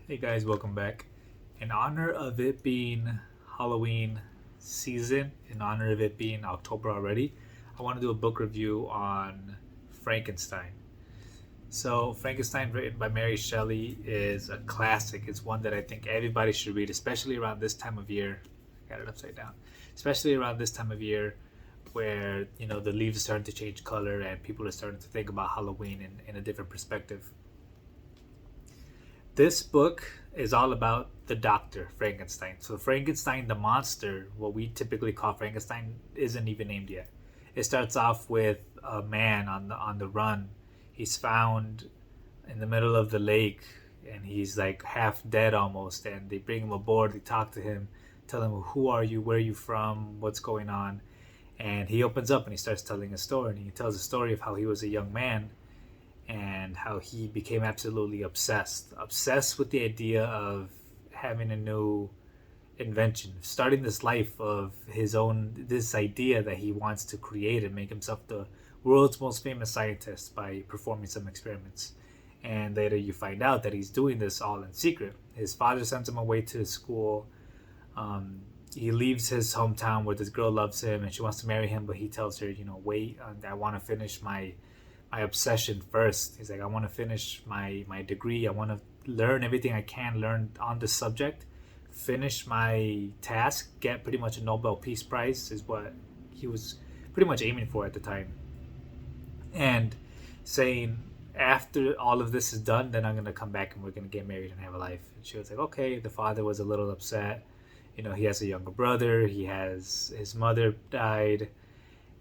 Hey guys, welcome back. In honor of it being Halloween season, in honor of it being October already, I want to do a book review on Frankenstein. So, Frankenstein, written by Mary Shelley, is a classic. It's one that I think everybody should read, especially around this time of year. I got it upside down. Especially around this time of year where, the leaves are starting to change color and people are starting to think about Halloween in a different perspective. This book is all about the doctor, Frankenstein. So, Frankenstein, the monster, what we typically call Frankenstein, isn't even named yet. It starts off with a man on the run. He's found in the middle of the lake and he's like half dead almost. And they bring him aboard, they talk to him, tell him, who are you, where are you from, what's going on. And he opens up and he starts telling a story. And he tells a story of how he was a young man and how he became absolutely obsessed with the idea of having a new invention, starting this life of his own, this idea that he wants to create and make himself the world's most famous scientist by performing some experiments. And later you find out that he's doing this all in secret. His father sends him away to school. He leaves his hometown where this girl loves him and she wants to marry him, but he tells her, wait, I want to finish my obsession first. He's like, I want to finish my degree. I want to learn everything I can learn on this subject, finish my task, get pretty much a Nobel Peace Prize is what he was pretty much aiming for at the time. And saying, after all of this is done, then I'm going to come back and we're going to get married and have a life. And she was like, okay. The father was a little upset. He has a younger brother. His mother died.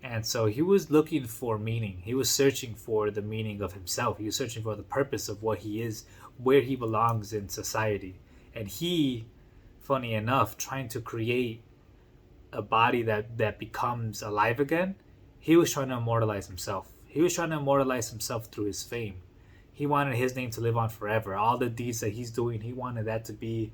And so he was looking for meaning. He was searching for the meaning of himself. He was searching for the purpose of what he is, where he belongs in society. And he, funny enough, trying to create a body that becomes alive again, he was trying to immortalize himself. He was trying to immortalize himself through his fame. He wanted his name to live on forever. All the deeds that he's doing, he wanted that to be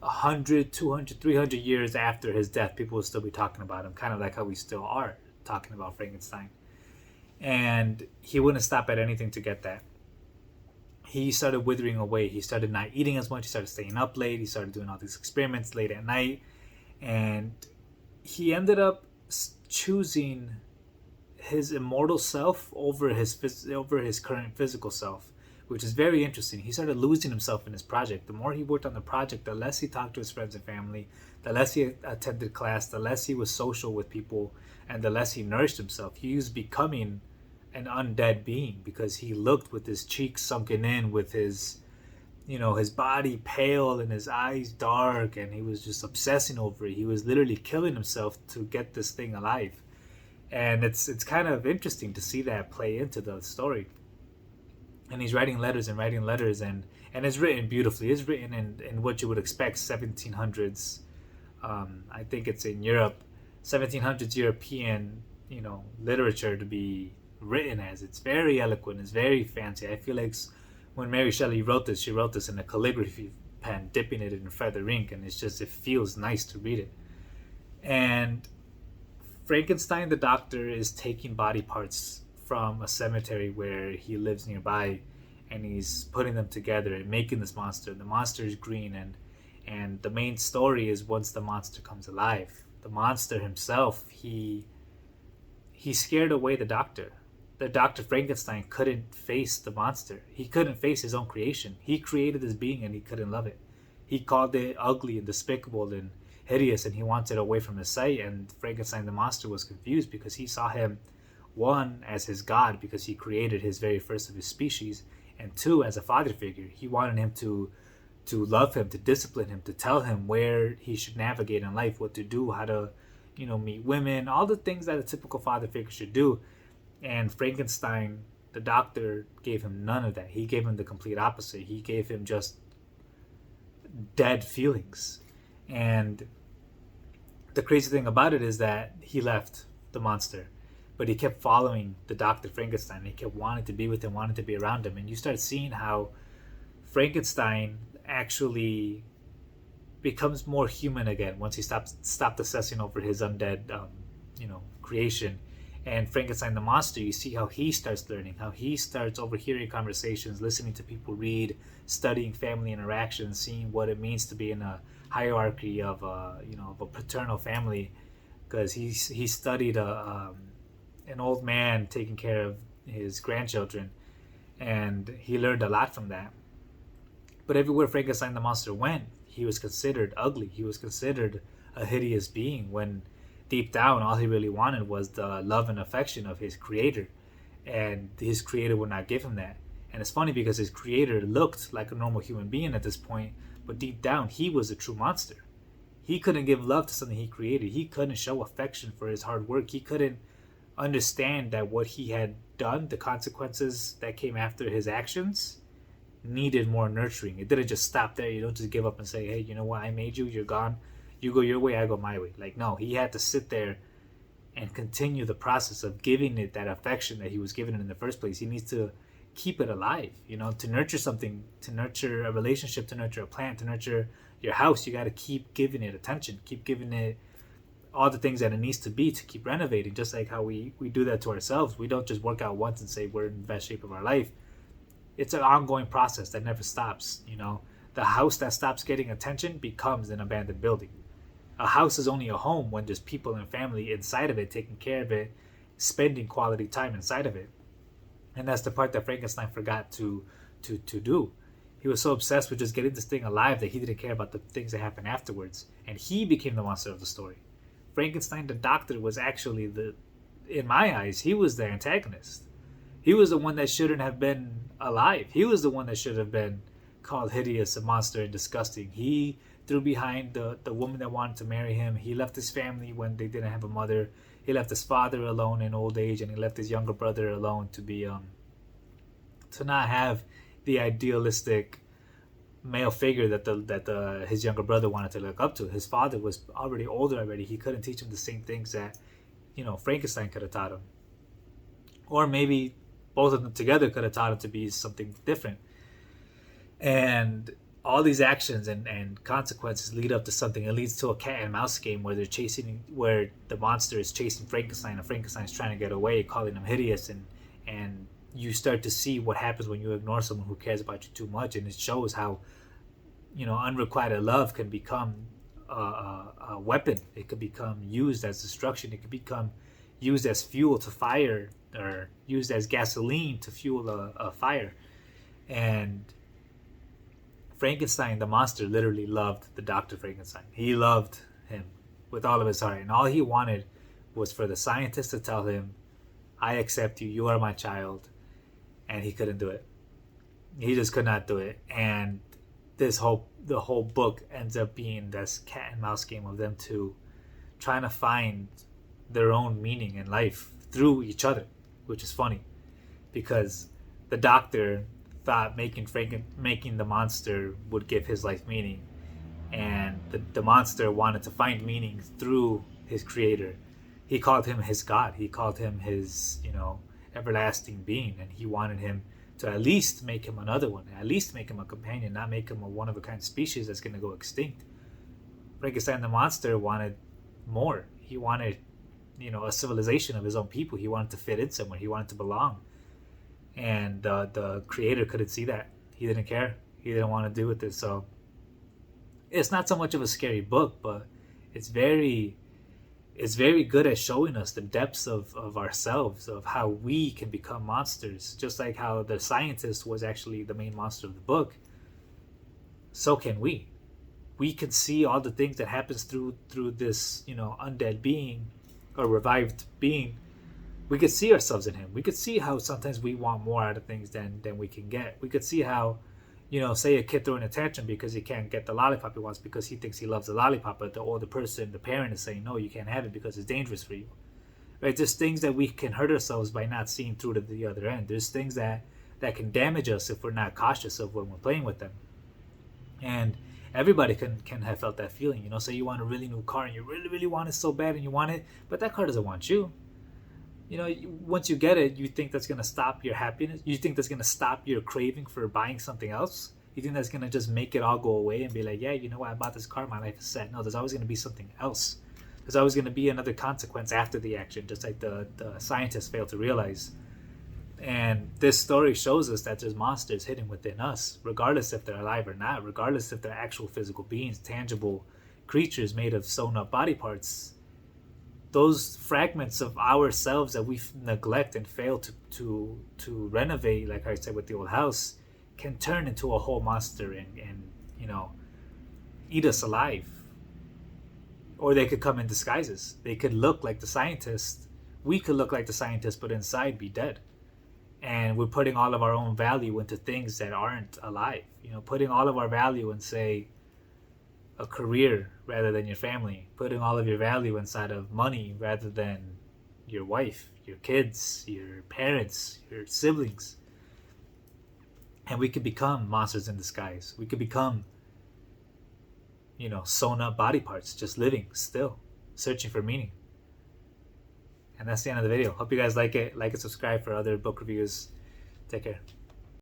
100, 200, 300 years after his death, people will still be talking about him, kind of like how we still are talking about Frankenstein. And he wouldn't stop at anything to get that. He started withering away. He started not eating as much. He started staying up late. He started doing all these experiments late at night. And he ended up choosing his immortal self over his current physical self, which is very interesting. He started losing himself in his project. The more he worked on the project, the less he talked to his friends and family, the less he attended class, the less he was social with people, and the less he nourished himself. He was becoming an undead being because he looked with his cheeks sunken in, with his body pale and his eyes dark, and he was just obsessing over it. He was literally killing himself to get this thing alive. And it's kind of interesting to see that play into the story. And he's writing letters and it's written beautifully. It's written in what you would expect 1700s. I think it's in Europe, 1700s European, literature to be written as. It's very eloquent. It's very fancy. I feel like when Mary Shelley wrote this, she wrote this in a calligraphy pen, dipping it in feather ink, and it feels nice to read it. And Frankenstein, the doctor, is taking body parts from a cemetery where he lives nearby, and he's putting them together and making this monster. The monster is green, and the main story is once the monster comes alive, the monster himself, he scared away the doctor. The Dr. Frankenstein couldn't face the monster. He couldn't face his own creation. He created this being and he couldn't love it. He called it ugly and despicable and hideous, and he wanted it away from his sight. And Frankenstein the monster was confused because he saw him, one, as his god because he created his very first of his species, and two, as a father figure. He wanted him to love him, to discipline him, to tell him where he should navigate in life, what to do, how to meet women, all the things that a typical father figure should do. And Frankenstein, the doctor, gave him none of that. He gave him the complete opposite. He gave him just dead feelings. And the crazy thing about it is that he left the monster, but he kept following the Dr. Frankenstein. He kept wanting to be with him, wanting to be around him. And you start seeing how Frankenstein actually becomes more human again once he stopped obsessing over his undead, creation, And Frankenstein the monster, you see how he starts learning, how he starts overhearing conversations, listening to people read, studying family interactions, seeing what it means to be in a hierarchy of of a paternal family, because he studied an old man taking care of his grandchildren, and he learned a lot from that. But everywhere Frankenstein the monster went, he was considered ugly. He was considered a hideous being when deep down all he really wanted was the love and affection of his creator. And his creator would not give him that. And it's funny because his creator looked like a normal human being at this point, but deep down he was a true monster. He couldn't give love to something he created. He couldn't show affection for his hard work. He couldn't understand that what he had done, the consequences that came after his actions, needed more nurturing. It didn't just stop there. You don't just give up and say, hey, you know what, I made you, you're gone. You go your way, I go my way. Like, no, he had to sit there and continue the process of giving it that affection that he was giving it in the first place. He needs to keep it alive, to nurture something, to nurture a relationship, to nurture a plant, to nurture your house. You got to keep giving it attention, keep giving it all the things that it needs to be to keep renovating, just like how we do that to ourselves. We don't just work out once and say we're in the best shape of our life. It's an ongoing process that never stops. The house that stops getting attention becomes an abandoned building. A house is only a home when there's people and family inside of it, taking care of it, spending quality time inside of it. And that's the part that Frankenstein forgot to do. He was so obsessed with just getting this thing alive that he didn't care about the things that happened afterwards. And he became the monster of the story. Frankenstein the doctor was actually in my eyes, he was the antagonist. He was the one that shouldn't have been alive. He was the one that should have been called hideous, a monster, and disgusting. He threw behind the woman that wanted to marry him. He left his family when they didn't have a mother. He left his father alone in old age, and he left his younger brother alone to not have the idealistic male figure that his younger brother wanted to look up to. His father was already older already. He couldn't teach him the same things that Frankenstein could have taught him, or maybe both of them together could have taught him to be something different. And all these actions and consequences lead up to something. It leads to a cat and mouse game where where the monster is chasing Frankenstein, and Frankenstein's trying to get away, calling him hideous, and you start to see what happens when you ignore someone who cares about you too much. And it shows how unrequited love can become a weapon. It could become used as destruction. It could become used as fuel to fire, or used as gasoline to fuel a fire. And Frankenstein, the monster, literally loved the Dr. Frankenstein. He loved him with all of his heart. And all he wanted was for the scientist to tell him, I accept you, you are my child. And he couldn't do it. He just could not do it. And the whole book ends up being this cat and mouse game of them two trying to find their own meaning in life through each other, which is funny because the doctor thought making the monster would give his life meaning, and the monster wanted to find meaning through his creator. He called him his god. He called him his everlasting being, and he wanted him to at least make him another one, at least make him a companion, not make him a one of a kind species that's going to go extinct. Frankenstein the monster wanted more. He wanted a civilization of his own people. He wanted to fit in somewhere. He wanted to belong. And the creator couldn't see that. He didn't care. He didn't want to do with it. So it's not so much of a scary book, but it's very good at showing us the depths of ourselves, of how we can become monsters. Just like how the scientist was actually the main monster of the book, so can we. We can see all the things that happens through this undead being or revived being. We could see ourselves in him. We could see how sometimes we want more out of things than we can get. We could see how, say a kid throwing a tantrum because he can't get the lollipop he wants because he thinks he loves the lollipop, but the older person, the parent, is saying, no, you can't have it because it's dangerous for you. Right? There's things that we can hurt ourselves by not seeing through to the other end. There's things that can damage us if we're not cautious of when we're playing with them. And everybody can have felt that feeling. Say you want a really new car and you really, really want it so bad and you want it, but that car doesn't want you. Once you get it, you think that's going to stop your happiness. You think that's going to stop your craving for buying something else. You think that's going to just make it all go away and be like, yeah, I bought this car, my life is set. No, there's always going to be something else. There's always going to be another consequence after the action, just like the scientists fail to realize. And this story shows us that there's monsters hidden within us, regardless if they're alive or not, regardless if they're actual physical beings, tangible creatures made of sewn up body parts. Those fragments of ourselves that we neglect and fail to renovate, like I said with the old house, can turn into a whole monster and you know, eat us alive. Or they could come in disguises. They could look like the scientist. We could look like the scientist, but inside be dead. And we're putting all of our own value into things that aren't alive. You know, putting all of our value in, say, a career rather than your family. Putting all of your value inside of money rather than your wife, your kids, your parents, your siblings. And we could become monsters in disguise. We could become, you know, sewn up body parts, just living still, searching for meaning. And that's the end of the video. Hope you guys like it. Like and subscribe for other book reviews. Take care.